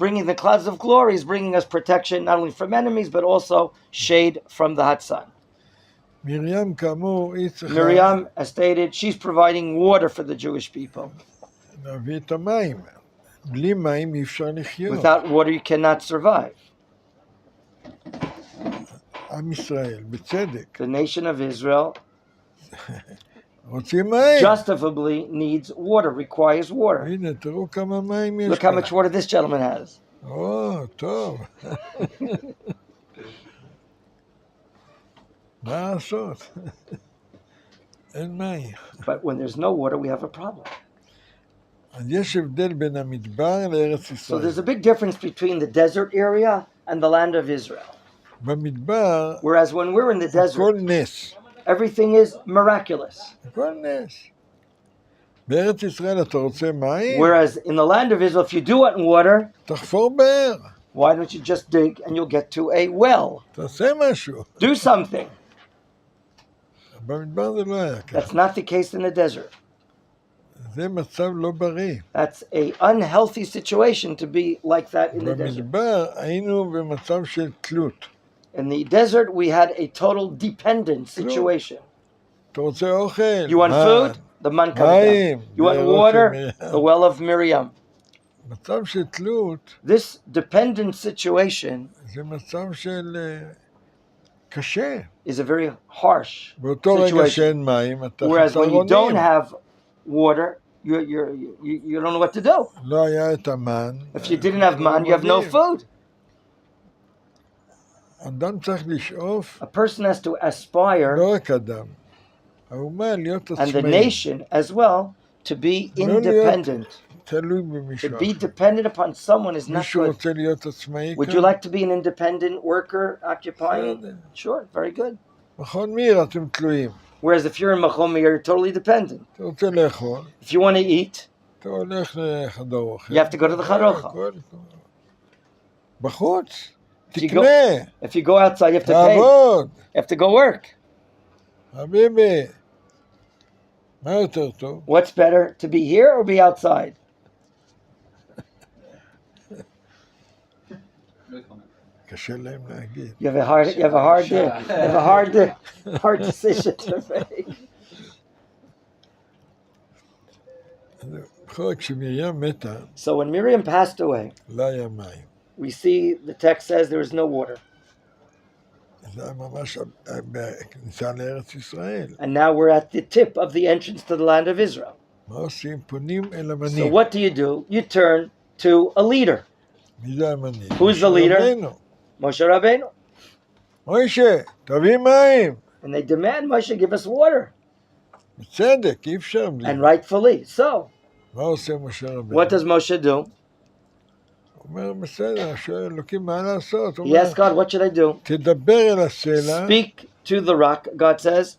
bringing the clouds of glory is bringing us protection not only from enemies, but also shade from the hot sun. מרים כאמור, היא צריכה Miriam, as stated, she's providing water for the Jewish people. להביא את המים. בלי מים אי אפשר לחיות. Without water, you cannot survive. עם ישראל, בצדק, The nation of Israel רוצים מים. justifiably needs water, requires water. הנה, תראו כמה מים יש Look how כאן. much water this gentleman has. או, טוב. מה לעשות? אין מים. But when there's no water, we have a problem. אז יש הבדל בין המדבר לארץ So ישראל. there's a big difference between the desert area and the land of Israel. במדבר, Whereas when we're in the הכל desert, נס. everything is miraculous. הכל נס. בארץ ישראל אתה רוצה מים? Whereas in the land of Israel, if you do want water, תחפור באר. why don't you just dig and you'll get to a well? תעשה משהו. Do something. במדבר זה לא היה ככה. That's not the case in the desert. זה מצב לא בריא. That's an unhealthy situation to be like that in the desert. במדבר היינו במצב של תלות. In the desert, we had a total dependent situation. אתה רוצה אוכל? You want food? The man comes down. You want water? The well of Miriam. מצב של תלות This dependent situation זה מצב של קשה. is a very harsh באותו רגע situation. שאין מים, אתה Whereas when you חסר don't אונים. have water, you don't know what to do. לא היה את המן. If you didn't have man, you have no food. אדם צריך לשאוף, A person has to aspire, לא רק אדם. האומה להיות and the עצמאי. nation as well, to be independent. תלוי To במישהו. be dependent upon someone is not מישהו good. רוצה להיות עצמאי Would you like to be an independent worker occupying? Sure, very good. מכון מיר אתם תלויים. Whereas if you're in Machon Meir, you're totally dependent. אתה רוצה לאכול, If you want to eat, אתה הולך לחדר אוכל. you have to go to the charocha. בחוץ, If you תקנה, go- If you go outside, you have to pay. You תעבוד. have to go work. חביבי, מה יותר טוב? What's better, to be here or be outside? קשה להם להגיד. You have a hard decision to make. בכל כשמרים מתה, So when Miriam passed away, לא היה מים. we see the text says there was no water. זה היה ממש בכניסה לארץ ישראל. And now we're at the tip of the entrance to the land of Israel. מה עושים? פונים אל So המנהיג. what do? You turn to a leader. מי זה המנהיג? Who's the leader? רבנו. Moshe Rabbeinu. מוישה, תביא מים. And they demand, Moshe, give us water. בצדק, אי אפשר בלי. And rightfully so. מה עושה משה רבנו? What does Moshe do? הוא אומר, בסדר, שואל אלוקים מה לעשות? הוא He אומר, asks God, what should I do? תדבר אל הסלע, Speak to the rock, God says,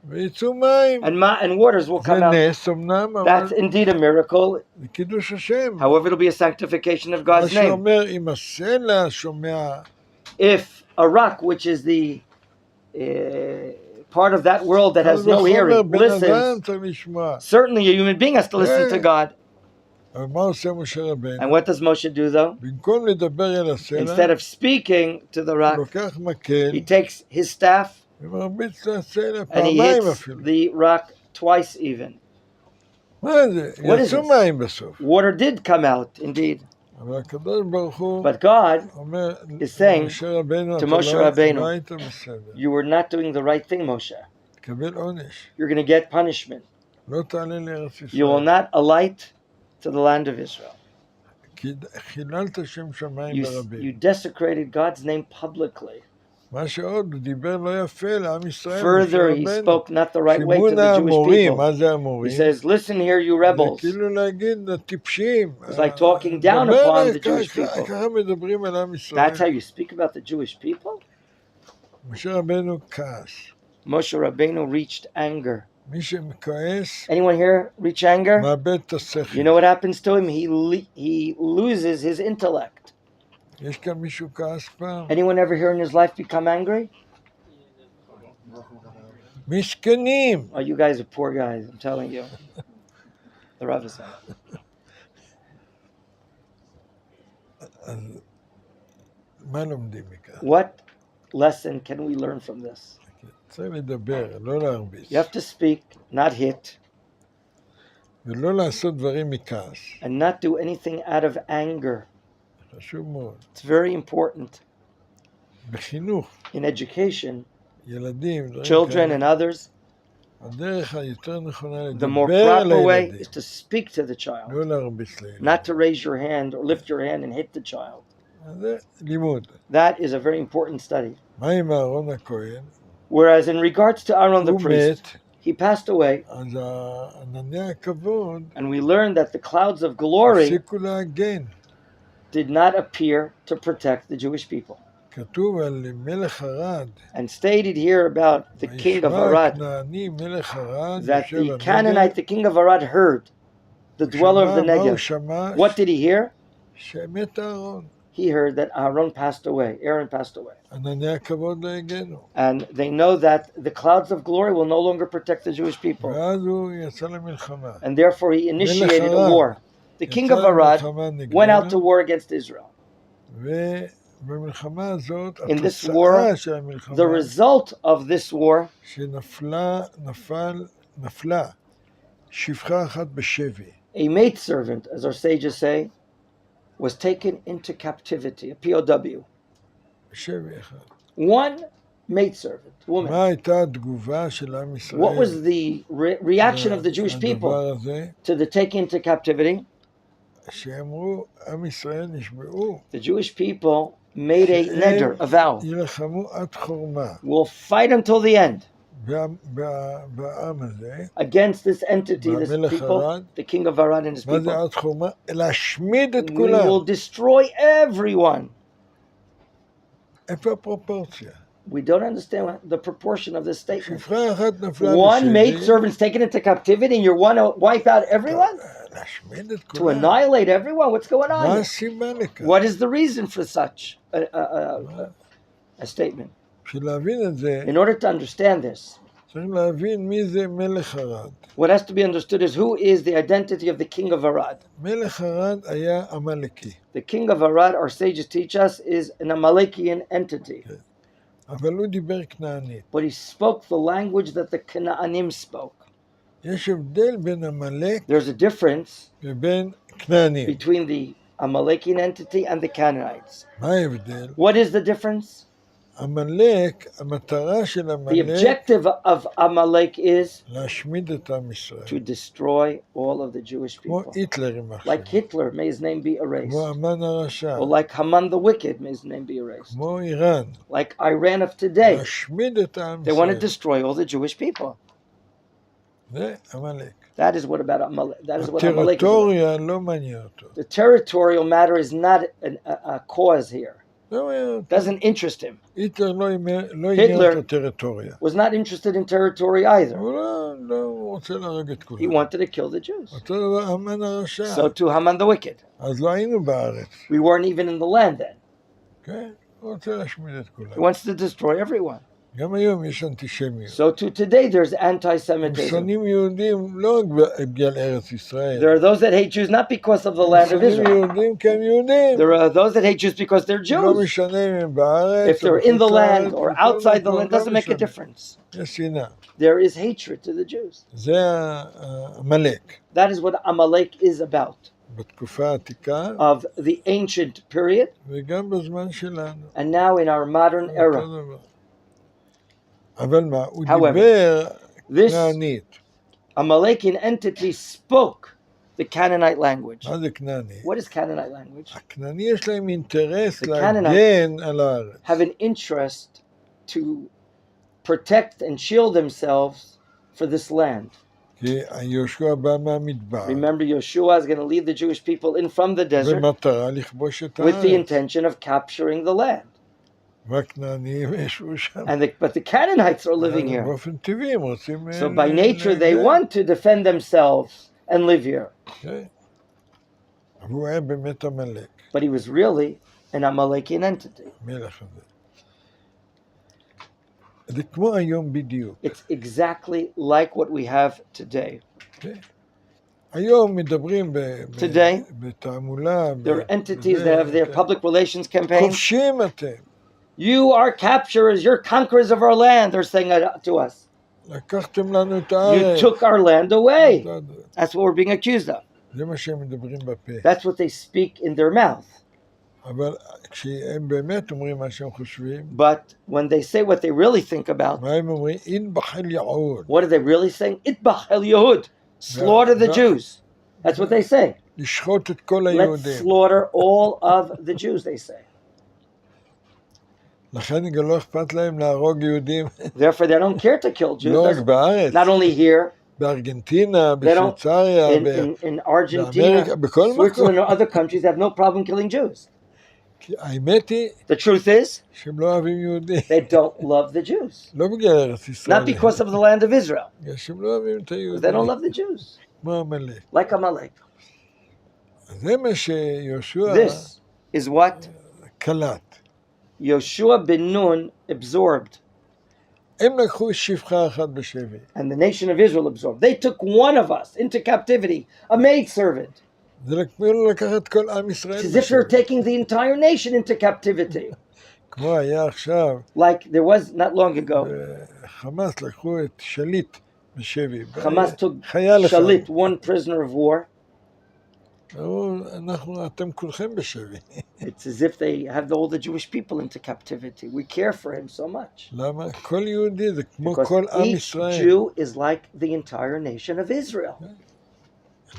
ויצאו מים. and waters will זה come out. נס אמנם, אבל That's indeed a miracle. זה קידוש השם. However, it'll be a sanctification of מה God's name. שאומר, אם הסלע שומע, If a rock, which is the part of that world that has אבל no בכל hearing, בן אדם listens, צריך לשמוע. certainly a human being has to listen to God. אבל מה עושה משה רבנו? And what does Moshe do, though? במקום לדבר אל הסלע, Instead of speaking to the הוא rock, לוקח מקל, he takes his staff ומרביץ לסלע and he פעמיים hits אפילו. the rock twice even. מה זה? What is יצאו this? מים בסוף. Water did come out, indeed. אבל הקדוש ברוך הוא But God אומר is saying למשה רבנו, to אתה Moshe לא Rabbeinu, היית בסדר. you were not doing the right thing, Moshe. תקבל עונש. You're going to get punishment. לא תעלה לארץ You will ישראל. not alight to the land of Israel. כי חיללת שם שמיים You ברבים. desecrated God's name publicly. מה שעוד, הוא דיבר לא יפה לעם ישראל. Further, he משה רבנו. spoke not the right way to שימון the Jewish האמורים, people. מה זה He המורים? says, listen here, you זה rebels. כאילו להגיד לטיפשים. It's like talking down דבר upon the Jewish people. ככה מדברים על עם ישראל. That's how you speak about the Jewish people? משה רבנו כעס. Moshe Rabbeinu reached anger. מי שמכעס, Anyone here reach anger? מאבד את השכל. You know what happens to him? He loses his intellect. יש כאן מישהו כעס פעם? Anyone ever here in his life become angry? מסכנים. Oh, you guys are poor guys, I'm telling you. The Rabbi said. אז מה לומדים מכך? What lesson can we learn from this? צריך לדבר, לא להרביץ. You have to speak, not hit, ולא לעשות דברים מכעס. and not do anything out of anger. חשוב מאוד. It's very important. בחינוך, In education, ילדים, דברים children כאלה, and others, הדרך היותר נכונה the more לדבר proper way לילדים. is to speak to the child, לא להרביץ לילדים. not to raise your hand or lift your hand and hit the child. אז זה לימוד. That is a very important study. מה עם אהרון הכהן? Whereas in regards to Aaron the הוא priest, מת, he passed away, אז ענני הכבוד and we learned that the clouds of glory הפסיקו להגן. did not appear to protect the Jewish people. כתוב על מלך ערד, And stated here about the king of וישמע Arad, הכנעני מלך ערד, that יושב the הנגב, Canaanite, the king of Arad, heard the dweller of the שמע, מה הוא Negev. שמע? What did he hear? שמת אהרון. He heard that Aaron passed away, Aaron passed away. ענני הכבוד לא הגנו. And they know that the clouds of glory will no longer protect the Jewish people. ואז הוא יצא למלחמה. And therefore he initiated a Arad. war. The king of יצא Arad למלחמה נגדנו, went out to war against Israel. ובמלחמה הזאת, In this התוצאה war, של המלחמה, The result of this war נפלה שפחה אחת בשבי. a maidservant, as our sages say, was taken into captivity, a POW. בשבי אחד. One maidservant, woman. מה הייתה התגובה של עם ישראל? What was the reaction of the Jewish people לדבר הזה? to the taking into captivity? שאמרו, עם ישראל נשבעו. The Jewish people made a neder, a vow. ילחמו עד חורמה. We'll fight until the end בעם הזה. against this entity, this במלך people, ערד. the king of Arad and his מה זה people. עד חורמה? להשמיד את We כולם. will destroy everyone. איפה הפרופורציה? We don't understand the proportion of this statement. שפחה אחת נפלה One בשבי. maidservant's taken into captivity and you want to wipe out everyone? להשמיד את To כולם. annihilate everyone? What's going מה on? הסיבה לכך? What is the reason for such a statement? בשביל להבין את זה, In order to understand this, צריך להבין מי זה מלך ערד. what has to be understood is who is the identity of the king of Arad. מלך ערד היה עמלקי, The king of Arad, our sages teach us, is an Amalekian entity. אבל הוא דיבר כנענית. But he spoke the language that the Canaanim spoke. יש הבדל בין עמלק There's a difference ובין כנענים. between the Amalekian entity and the Canaanites. מה ההבדל? What is the difference? עמלק, המטרה של The עמלק, objective of Amalek is להשמיד את עם ישראל. to destroy all of the Jewish כמו people. היטלר עם Like עכשיו. Hitler, may his name be erased. כמו המן הרשע. Or like Haman the wicked, may his name be erased. כמו איראן. Like Iran of today, להשמיד את העם they want to ישראל. destroy all the Jewish people. זה עמלק. That is what Amalek. That is what Amalek is about. הטריטוריה לא מעניין אותו. The territorial matter is not a cause here. לא מעניין אותו. Doesn't interest him. היטלר לא עניין את הטריטוריה. Was not interested in territory either. הוא לא רוצה להרג את He כולם. wanted to kill the Jews. אותו דבר המן הרשע. So to Haman the wicked. אז לא היינו בארץ. We weren't even in the land then. כן? הוא רוצה להשמיד את He כולם. wants to destroy everyone. גם היום יש אנטישמיות. So to today there's הם anti-Semitism. שונאים יהודים לא רק בגלל ארץ ישראל. There are those that hate Jews not because of the land of שונאים Israel. יהודים כי הם יהודים. There are those that hate Jews because they're לא Jews. משנה אם הם בארץ. If they're in the land or outside the land, doesn't make a difference. יש שנאה. There is hatred to the Jews. זה עמלק. That is what Amalek is about. בתקופה העתיקה Of the ancient period וגם בזמן שלנו. and now in our modern era. אותו דבר. אבל מה? הוא However, דיבר This כנענית. Amalekian entity spoke the Canaanite language. מה זה כנענית? What is Canaanite language? הכנעני יש להם אינטרס The להגן על הארץ. Have an interest to protect and shield themselves for this land. כי יהושע בא מהמדבר. Remember, Yeshua is going to lead the Jewish people in from the desert במטרה לכבוש את with the הארץ. intention of capturing the land. והכנענים ישבו שם. But the Canaanites are living here. באופן טבעי הם רוצים... So by nature, they want to defend themselves and live here. כן. והוא היה באמת עמלק, But he was really an Amalekian entity. מלך הזה. זה כמו היום בדיוק. It's exactly like what we have today. כן. היום מדברים Today, בתעמולה, there are entities that have their public relations campaigns. כובשים אתם. You are capturers, you're conquerors of our land, they're saying that to us. לקחתם לנו את You הארץ. took our land away. That's what we're being accused of. זה מה שהם מדברים בפה. That's what they speak in their mouth. אבל כשהם באמת אומרים מה שהם חושבים, But when they say what they really think about, מה הם אומרים? אינבחל יעוד. what are they really saying? Itbach el Yehud. Slaughter the Jews. That's what they say. לשחוט את כל Let's היהודים. slaughter all of the Jews, they say. לכן גם לא אכפת להם להרוג יהודים. Therefore, they don't care to kill Jews. לא רק בארץ. Not only here, בארגנטינה, they don't, בשוויצריה, in Argentina, באמריקה, בכל Switzerland, מקום. or other countries, they have no problem killing Jews. כי האמת היא The truth is, שהם לא אוהבים יהודים. they don't love the Jews. לא בגלל ארץ ישראל. Not because of the land of Israel. בגלל שהם לא אוהבים את היהודים. They don't love the Jews. כמו עמלק. Like Amalek. זה מה שיהושע This is what קלט. Yoshua ben Nun absorbed. הם לקחו שפחה אחת בשבי. And the nation of Israel absorbed. They took one of us into captivity, a maidservant. זה כאילו לקחת כל עם ישראל It's as if you're בשבי. taking the entire nation into captivity. כמו היה עכשיו, Like there was not long ago. חמאס לקחו את שליט בשבי. Hamas took חייל אחד. Shalit, one prisoner of war. אתם כולכם בשבי. It's as if they have all the Jewish people into captivity. We care for him so much. למה? כל יהודי זה כמו Because כל עם each ישראל. Jew is like the entire nation of Israel.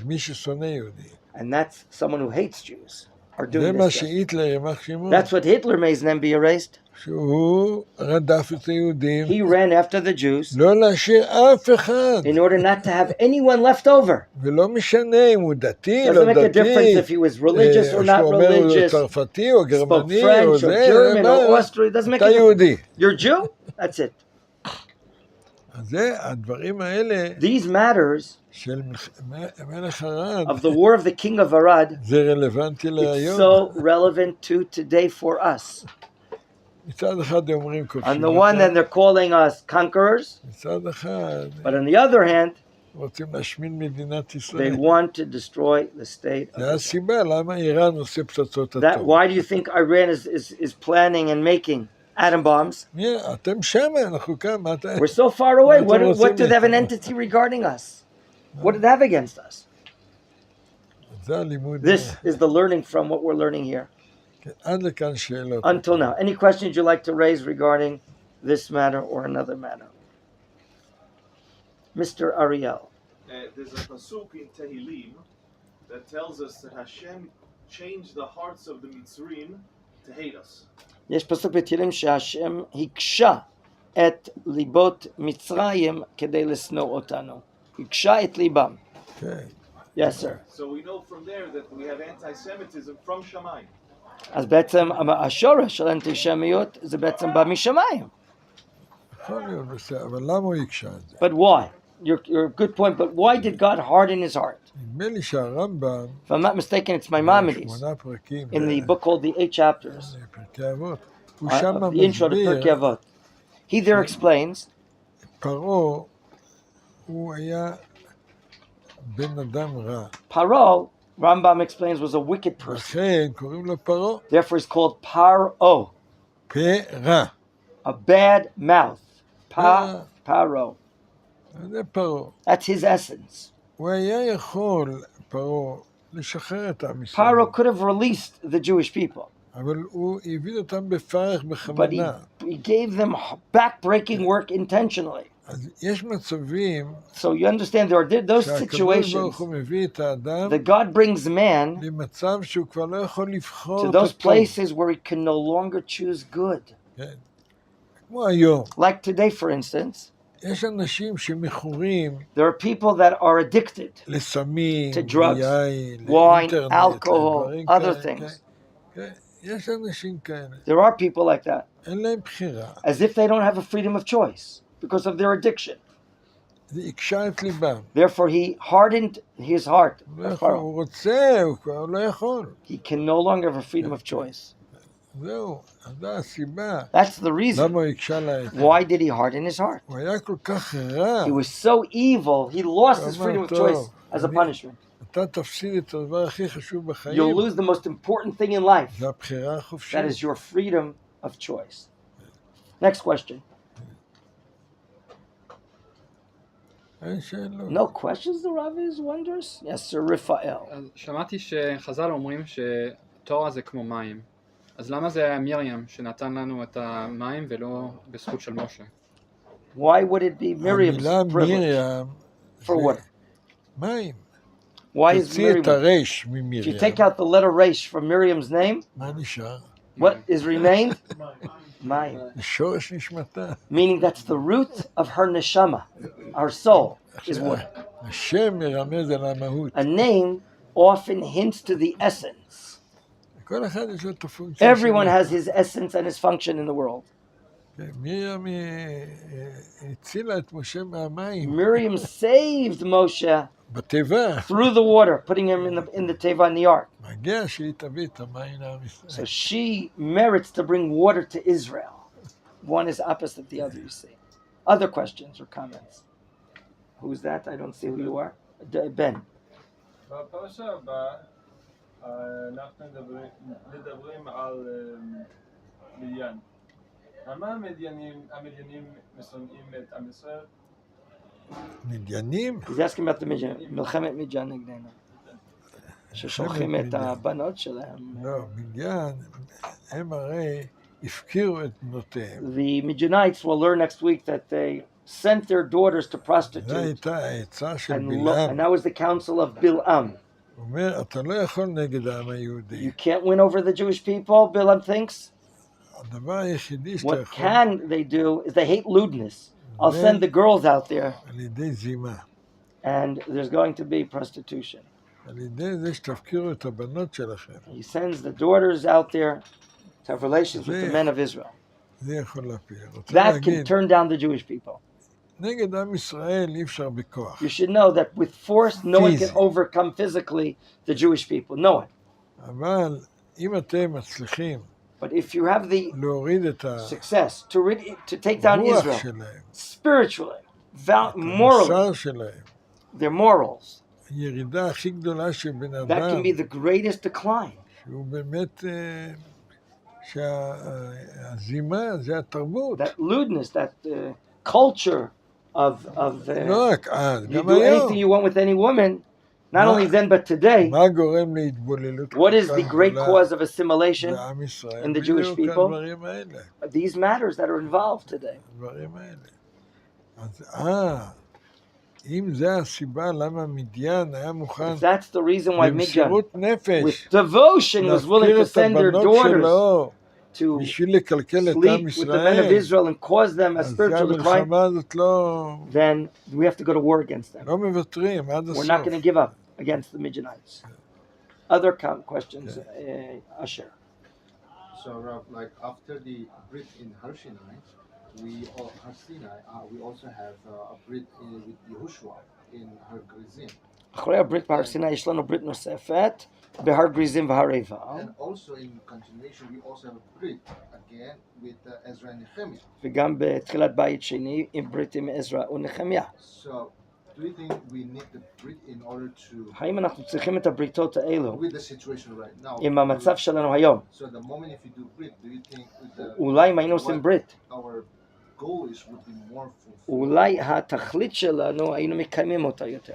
מי ששונא יהודי. And that's someone who hates Jews are זה doing מה this. שהיטלר ימח שמו. That's what Hitler made them be erased. שהוא רדף את היהודים. He ran after the Jews לא להשאיר אף אחד. in order not to have anyone left over. ולא משנה אם הוא דתי, Doesn't לא make a דתי. difference if he was religious or not שהוא אומר הוא religious, צרפתי או spoke גרמני או French or זה. German or Austrian. Doesn't make אתה a difference. יהודי. You're Jew? That's it. אז זה הדברים האלה These matters של מלך ארד. of the war of the king of Arad, זה רלוונטי it's להיום. so relevant to today for us. מצד אחד הם אומרים On כובשים. the one hand, they're calling us conquerors, מצד אחד but on the other hand, רוצים להשמיד מדינת they ישראל. want to destroy the state of זה Israel. הסיבה למה איראן עושה פצצות That, אטום. why do you think Iran is planning and making atom bombs? אתם שמה, אנחנו כאן, מה אתה... We're so far away. What What do they have an entity regarding us? What do they have against us? זה הלימוד. This is the learning from what we're learning here. עד לכאן שאלות. Until now. Any questions you'd like to raise regarding this matter or another matter? Mr. Ariel. There's a pasuk in Tehillim that tells us that Hashem changed the hearts of the Mitzrim to hate us. יש פסוק בתהילים שהשם הקשה את ליבות מצרים כדי לשנוא אותנו. הקשה את ליבם. כן. Yes, sir. So we know from there that we have anti-Semitism from Shamayim. אז בעצם השורש של אנטישמיות זה בעצם בא משמיים. יכול להיות בסדר, אבל למה הוא הקשה את זה? But why? You're a good point, but why did God harden his heart? נדמה לי שהרמב"ם, If I'm not mistaken, it's Maimonides 8 פרקים, in the book called the 8 chapters, פרקי אבות, הוא שם the intro to Pirkei מסביר, Avot. He there explains פרעה, הוא היה בן אדם רע. Paro, Rambam explains, was a wicked person. לכן קוראים לו פרעה, Therefore, he's called Paro, פה רע. a bad mouth. Paro. זה פרעה. That's his essence. הוא היה יכול, פרעה, לשחרר את עם ישראל. Paro could have released the Jewish people, אבל הוא הביא אותם בפרך but בכוונה. he gave them back-breaking work intentionally. אז יש מצבים So you understand there are those שהקדוש situations ברוך הוא מביא את האדם that God brings man למצב שהוא כבר לא יכול לבחור to את those הטוב. places where he can no longer choose good. כן. כמו היום, Like today, for instance, יש אנשים שמכורים there are people that are addicted לסמים, to drugs, ליין, wine, לאינטרנט, alcohol, לדברים other כאלה, things. כן. יש אנשים כאלה, There are people like that, אין להם בחירה. as if they don't have a freedom of choice because of their addiction. זה הקשה את ליבם. Therefore, he hardened his heart. הוא לא יכול, הוא רוצה, הוא כבר לא יכול. He can no longer have a freedom of choice. זהו, אז זו הסיבה. That's the reason. למה הוא הקשה לה את זה? Why did he harden his heart? הוא היה כל כך רע. He was so evil, he lost his freedom of choice as a punishment. אתה תפסיד את הדבר הכי חשוב בחיים. You'll lose the most important thing in life. זה הבחירה That החופשית. is your freedom of choice. Next question. אין שאלות. No questions, the Rav is wondrous? Yes, sir, Raphael. אז שמעתי שחז"ל אומרים שתורה זה כמו מים. אז למה זה היה מרים שנתן לנו את המים ולא בזכות של משה? Why would it be Miriam's המילה privilege? מרים For what? מים. Why is תוציא את Miriam? הרש If you ממרים. take out the letter Resh from Miriam's name, מה נשאר? what is remained? Mayim. זה שורש נשמתה. Meaning that's the root of her neshama. Our soul is water. השם מרמז על המהות. A name often hints to the essence. כל אחד יש לו את הפונקציה Everyone שלו. has his essence and his function in the world. מרים הצילה את משה מהמים. Miriam saved Moshe בתיבה. through the water, putting him in the teva in the ark. מגיע שהיא תביא את המים לעם So ישראל. she merits to bring water to Israel. One is opposite the other, you see. Other questions or comments? Who's that? I don't see who you are. Ben. בפרשה הבאה אנחנו מדברים על מדיין. למה המדיינים משונאים את עם ישראל? מדיינים? He's asking about the Midian. מלחמת מידיין נגדנו. ששולחים את הבנות שלהם. לא, מדיין, הם הרי הפקירו את בנותיהם. The Midianites will learn next week that they sent their daughters to זו prostitute. הייתה העצה של And בלעם. that was the counsel of Bil'am. הוא אומר, אתה לא יכול נגד העם היהודי. You can't win over the Jewish people, Bil'am thinks. הדבר היחידי שאתה What יכול, can they do is they hate lewdness. I'll send the girls out there על ידי זימה. and there's going to be prostitution. על ידי זה שתפקירו את הבנות שלכם. He sends the daughters out there to have relations with the men of Israel. זה יכול להפיל. רוצה That can להגיד, turn down the Jewish people. נגד עם ישראל אי אפשר בכוח. You should know that with force, no one can Physically. overcome physically the Jewish people. No one. אבל אם אתם מצליחים But if you have the להוריד את success to take down הרוח Israel שלהם, spiritually, את morally, המוסר שלהם, their morals, הירידה הכי גדולה של בן that אדם, can be the greatest decline. שהוא באמת, שהזימה זה התרבות. That lewdness, that culture of לא רק אז, you גם do היום. anything you want with any woman, not only then but today. מה גורם להתבוללות What is כל the כך great גדולה cause of assimilation? בעם ישראל? in the Jewish בדיוק people? הדברים האלה. These matters that are involved today. הדברים האלה. אז אם זה הסיבה למה מדיין היה מוכן If that's the reason why Midian, במסירות נפש with devotion, was willing להפקיר to את send their הבנות daughters שלו to בשביל לקלקל את עם sleep with the men of ישראל, Israel and cause them a אז spiritual decline, המלחמה הזאת then we have to go to war against them. לא מוותרים עד We're not הסוף. going to give up against the Midianites. Other questions, Asher. So, Rav, like after the Brit in Har Sinai, we also have a Brit with Yehoshua in Har Gerizim. אחרי הברית בהר סיני יש לנו ברית נוספת בהר גריזים והר עיבל. And also in continuation, we also have a Brit again with Ezra and Nehemiah. וגם בתחילת בית שני עם ברית עם עזרא ונחמיה. So, do you think we need the Brit in order to, האם אנחנו צריכים את הבריתות האלו with the situation right now? עם המצב שלנו היום? So, the moment if you do Brit, do you think with the, אולי אם היינו עושים ברית, our goal is would be more fulfilled? אולי התכלית שלנו היינו מקיימים אותה יותר.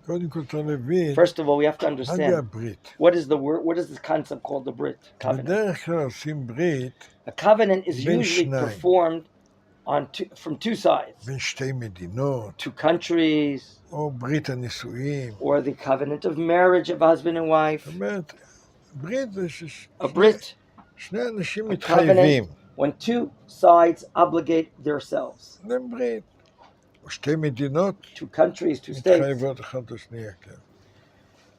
קודם כל אתה מבין, First of all, we have to מה זה understand הברית? what is the word, what is this concept called the Brit covenant? בדרך כלל עושים ברית A covenant is בין usually שניים. performed from two sides, בין שתי מדינות, two countries, או ברית הנישואים. or the covenant of marriage of husband and wife. זאת אומרת, ברית זה A Brit, שני אנשים a מתחייבים. covenant, when two sides obligate themselves, זה ברית. או שתי מדינות two countries, two states. מתחייבות אחת לשנייה, כן.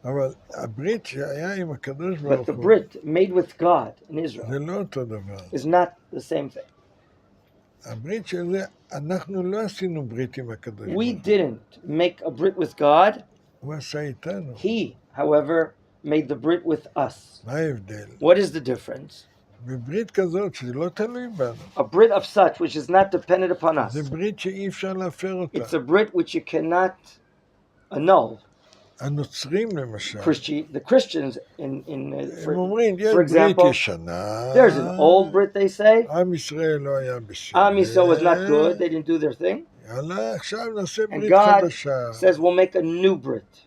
אבל הברית שהיה עם הקדוש ברוך But the הוא, Brit made with God in Israel זה לא אותו דבר. is not the same thing. הברית שזה, אנחנו לא עשינו ברית עם הקדוש ברוך We הוא. didn't make a Brit with God. הוא עשה איתנו. He, however, made the Brit with us. מה ההבדל? What is the difference? בברית כזאת שזה לא תלוי בנו. A Brit of such which is not dependent upon us. זה ברית שאי אפשר להפר אותה. It's a Brit which you cannot annul. הנוצרים למשל, The Christians in הם for, אומרים, יש for ברית example, ישנה, there's an old Brit, they say. עם ישראל לא היה בסדר, Am Yisrael was not good, they didn't do their thing. יאללה, עכשיו נעשה And ברית God חדשה. says we'll make a new Brit.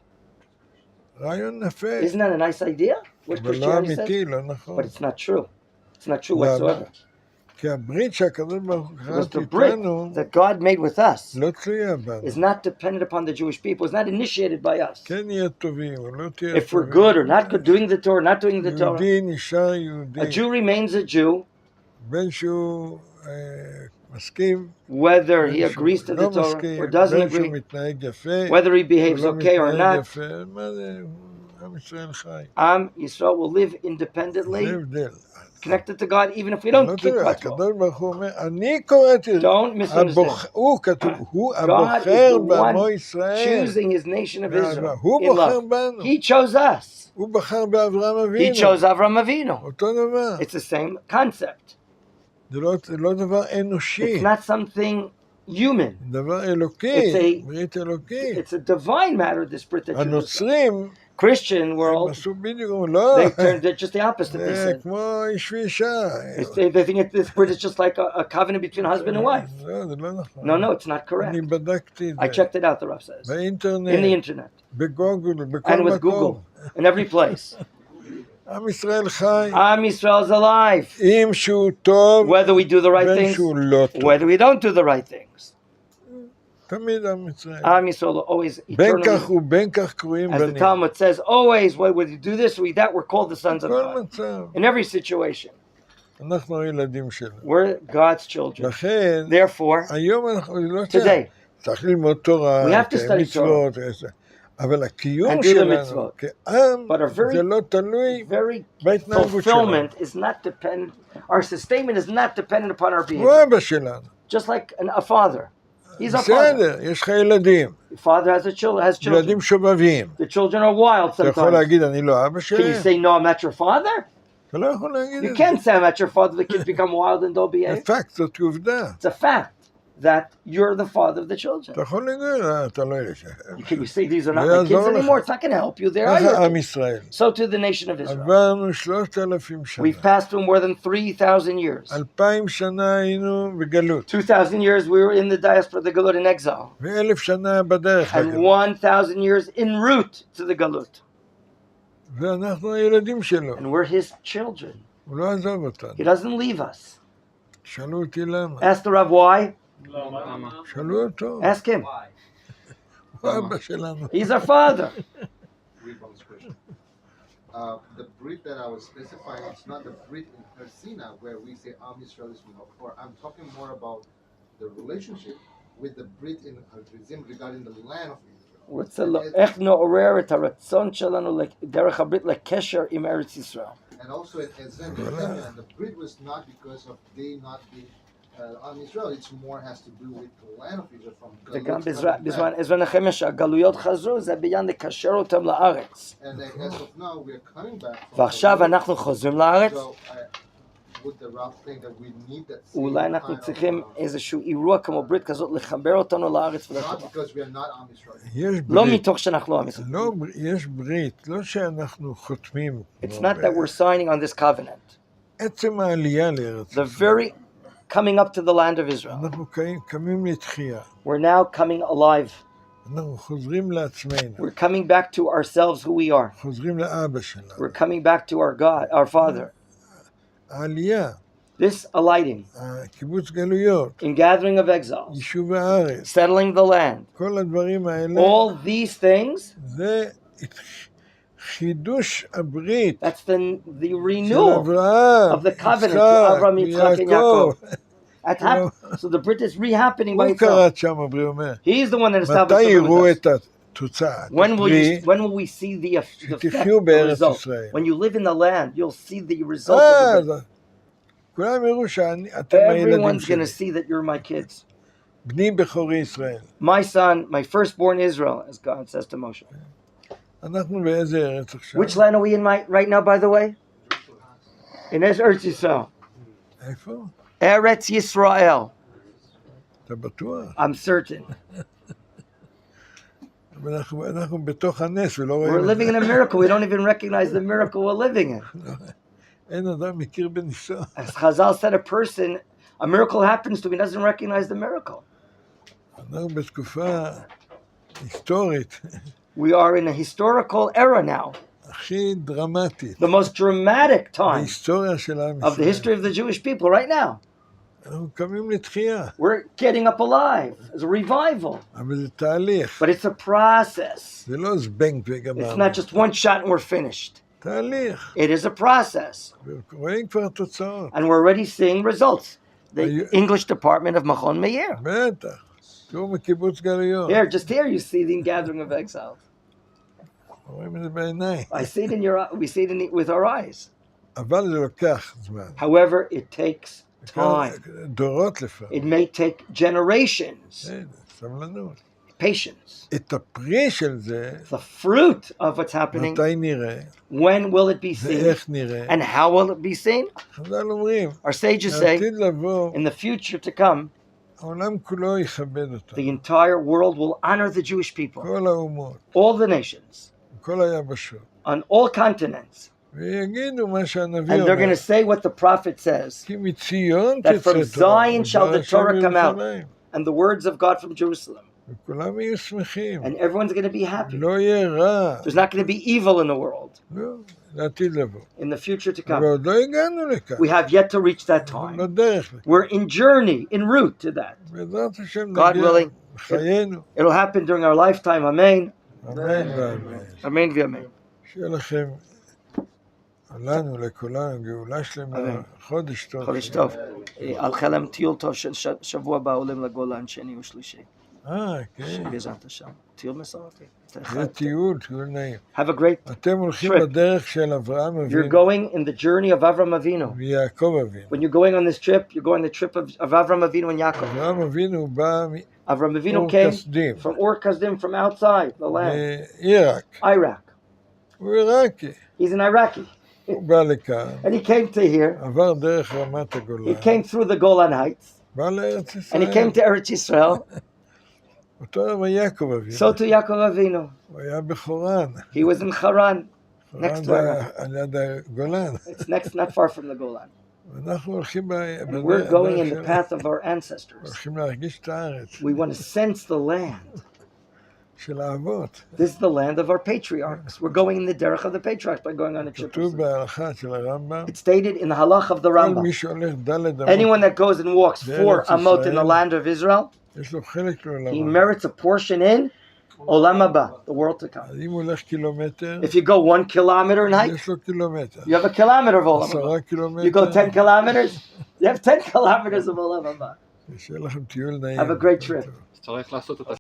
רעיון יפה, Isn't that a nice idea? What אבל לא Christianity says? אמיתי, לא נכון. But it's not true. It's not true למה? whatsoever. כי הברית שהקדוש ברוך הוא Because כרת the Brit איתנו, that God made with us לא תלויה בנו. is not dependent upon the Jewish people. It's not initiated by us. כן יהיה טובים, או לא תהיה If we're טובים. good or not good, doing the Torah, not doing the Torah. יהודי נשאר יהודי, A Jew remains a Jew, בין שהוא מסכים, whether he בין agrees to שהוא the לא Torah מסכים, or doesn't בין שהוא agree, מתנהג יפה, whether he או behaves לא okay or מתנהג not. יפה, מה זה, עם ישראל חי. Am Yisrael will live זה independently, הבדל. connected to God, even if we לא don't keep תראה, God's law. הקדוש ברוך הוא אומר, אני קוראתי, Don't misunderstand. הוא כתוב, הוא God is הבוחר the בעמו one ישראל, choosing his nation of Israel הוא in בוחר love. בנו, He chose us. הוא בחר באברהם He אבינו, chose Avram Avinu. אותו דבר, It's the same concept. זה לא דבר אנושי, It's not something human. דבר אלוקי, It's ברית אלוקית. It's a divine matter, this Brit that you just הנוצרים, Christian הם world, עשו בדיוק, לא, they're just the opposite, they זה said. כמו איש ואישה. They think this Brit is just like a covenant between a husband and wife. לא, זה לא נכון. No, it's not correct. אני בדקתי את I זה. checked it out, the Rav says. In the באינטרנט, internet. בגוגל, בכל And with מקום. Google. In every place. עם ישראל חי, Am Yisrael is alive. אם שהוא טוב, Whether we do the right בין things, שהוא לא טוב. whether we don't do the right things. תמיד עם ישראל. Am Yisrael will always בין כך eternally, ובין כך קרויים as the בנים. Talmud says, always, whether you do this or that, we're called the sons of בכל God. מצב. In every situation. אנחנו הילדים שלו. We're God's children. לכן, Therefore, היום אנחנו לא today, צריך ללמוד תורה, We have to study מצוות, אבל הקיום And do the שלנו מצוות. כעם, But our very- זה לא תלוי very בהתנהגות שלנו. fulfillment is not dependent, our sustainment is not dependent upon our הוא behavior. אבא שלנו. Just like a father. He's a father. בסדר, יש לך ילדים, The father has children. ילדים שובבים. The children are wild אתה יכול sometimes. להגיד, אני לא אבא Can you שלהם? say, no, I'm not your father? אתה לא יכול להגיד You את זה. can't say I'm not your father, the kids become wild and don't behave. בפקט, זאת עובדה. It's a fact that you're the father of the children. אתה יכול להגיד, אתה לא ילד שלהם. Can you say these are not לא my kids יעזור לך. anymore? It's not going to help you. They are ככה your עם kids. ישראל. So to the nation of Israel. עברנו 3,000 שנה. We've passed through more than 3,000 years. 2,000 שנה היינו בגלות. 2,000 years we were in the diaspora, the Galut in exile. ו1,000 שנה בדרך And לגלות. 1,000 years en route to the Galut. ואנחנו הילדים שלו. And we're his children. הוא לא עזב אותנו. He doesn't leave us. שאלו אותי למה. Ask the Rav why. למה? שאלו אותו. Ask him. הוא אבא שלנו. He's our father. Read on this question. The Brit that I was specifying, it's not the Brit in Hersina where we say Am Yisrael is or I'm talking more about the relationship with the Brit in Herzim regarding the land of Israel. איך נעורר את הרצון שלנו דרך הברית לקשר עם ארץ ישראל. And also at Ezem, the Brit was not because of they not being on Israel, it's more has to do with the land of Israel from וגם Galut בזמן עזרא נחמיה שהגלויות חזרו, זה בעניין לקשר אותם לארץ. And as of now, we are coming back from ועכשיו Galut. אנחנו חוזרים לארץ, So, would the Rav think that we need that same אולי אנחנו kind of, צריכים איזשהו אירוע כמו ברית כזאת לחבר אותנו לארץ not ולטובה. because we are not Am Israel. יש לא ברית. מתוך שאנחנו לא עם ישראל. לא, יש ברית. לא שאנחנו חותמים. It's not that we're signing on this covenant. עצם העלייה לארץ. The very coming up to the land of Israel. אנחנו קמים לתחייה. We're now coming alive. אנחנו חוזרים לעצמנו. We're coming back to ourselves, who we are. חוזרים לאבא שלנו. We're coming back to our God, our Father. העלייה, This alighting, קיבוץ גלויות, in gathering of exiles, יישוב הארץ, settling the land, כל הדברים האלה, all these things, זה חידוש הברית that's the של renewal אברהם, of the covenant to יצחק, Abraham, Yitzchak, and ויעקב. Yaakov. So the Brit is re-happening by הוא itself. קראת שם, אברהם אומר, He's the one that מתי established the יראו Brit. את התוצאה? When תקריא, will we see the effect, שתחיו the בארץ result? ישראל. When you live in the land, you'll see the result of the Brit. אז כולם יראו שאתם הילדים Everyone's going שלי. to see that you're my kids. בני בכורי ישראל. My son, my firstborn Israel, as God says to Moshe. אנחנו באיזה ארץ עכשיו? Which land are we in right now, by the way? In Eretz Yisrael. איפה? Eretz Yisrael. אתה בטוח? I'm certain. אבל אנחנו בתוך הנס ולא We're רואים את living in זה. a miracle. We don't even recognize the miracle we're living in. אין אדם מכיר בניסו. As Chazal said, a miracle happens to him, he doesn't recognize the miracle. אנחנו בתקופה היסטורית We are in a historical era now, הכי דרמטית the most dramatic time בהיסטוריה של עם of the ישראל. history of the Jewish people right now. אנחנו קמים לתחייה, We're getting up alive as a revival, אבל זה תהליך, but it's a process. זה לא זבנג It's וגמרנו. not just one shot and we're finished. תהליך, It is a process, רואים כבר תוצאות. and we're already seeing results. The you- English department of Machon Meir. בטח, תראו מקיבוץ גלויות, Here you see the gathering of exiles. רואים את זה בעיניים. I see it in we see it with our eyes. אבל זה לוקח זמן. However, it takes time. דורות לפעמים. It may take generations. סבלנות. Patience. את הפרי של זה, The fruit of what's happening, מתי נראה, when will it be seen, ואיך נראה. and how will it be seen? חז"ל אומרים, Our sages say, העתיד לבוא, in the future to come, העולם כולו יכבד אותה. the entire world will honor the Jewish people, כל האומות, all the nations, כל היבשות. on all continents. ויגידו מה שהנביא And they're אומר. going to say what the prophet says, כי מציון that from תצא תורה, Zion shall the ודבר Torah come out, ירושלים. and the words of God from Jerusalem. וכולם יהיו שמחים. And everyone's going to be happy. לא יהיה רע. There's not going to be evil in the world, לא, לעתיד לבוא. in the future to אבל come. עוד לא הגענו לכאן. We have yet to reach that אנחנו time. בדרך לכאן. We're in journey, en route to that. בעזרת השם God נגיע willing. לחיינו. It'll happen during our lifetime. Amen. אמן ואמן. Amen v'amen. שיהיה לכם, לנו, לכולנו, גאולה שלמה, אמן. חודש טוב. חודש טוב. הלכה להם טיול טוב של שבוע הבא עולים לגולן שני ושלישי. כן. בעזרת השם. טיול מסורתי. זה טיול נעים. Have a great אתם הולכים trip. בדרך של אברהם You're אבינו going in the journey of Avram Avinu. ויעקב אבינו. When you're going on this trip, you're going the trip of Avram Avinu and Yaakov. אברהם אבינו בא Avram Avinu מאור came כסדים, from Ur Kasdim, from outside the land, מעיראק. Iraq. הוא עיראקי. He's an Iraqi. הוא בא לכאן, And he came to here. עבר דרך רמת He הגולן, came through the Golan Heights. בא לארץ And he came ישראל. to Eretz Yisrael. אותו דבר יעקב אבינו. So to Yaakov Avinu. הוא היה בחורן. He was in Haran. חורן Next זה to על יד הגולן. It's not far from the Golan. ואנחנו הולכים And we're going in the path of our ancestors. הולכים להרגיש את הארץ We want to sense the land. של האבות. This is the land of our patriarchs. We're going in the derech of the patriarchs by going on a trip. כתוב בהלכה של הרמב"ם, It's stated in the halach of the כל Rambam. מי שהולך דלת אמות, Anyone that goes and walks four Eretz amot in the Yisrael. land of Israel, יש לו חלק he לעולם. merits a portion in Olam Haba, the world to come. אז אם הוא הולך קילומטר, If you go 1 kilometer in height, יש לו קילומטר. you have a kilometer of Olam 10 Haba. קילומטר, You go 10 kilometers, you have 10 kilometers of Olam Haba. שיהיה לכם טיול נעים. Have a great trip. צריך לעשות את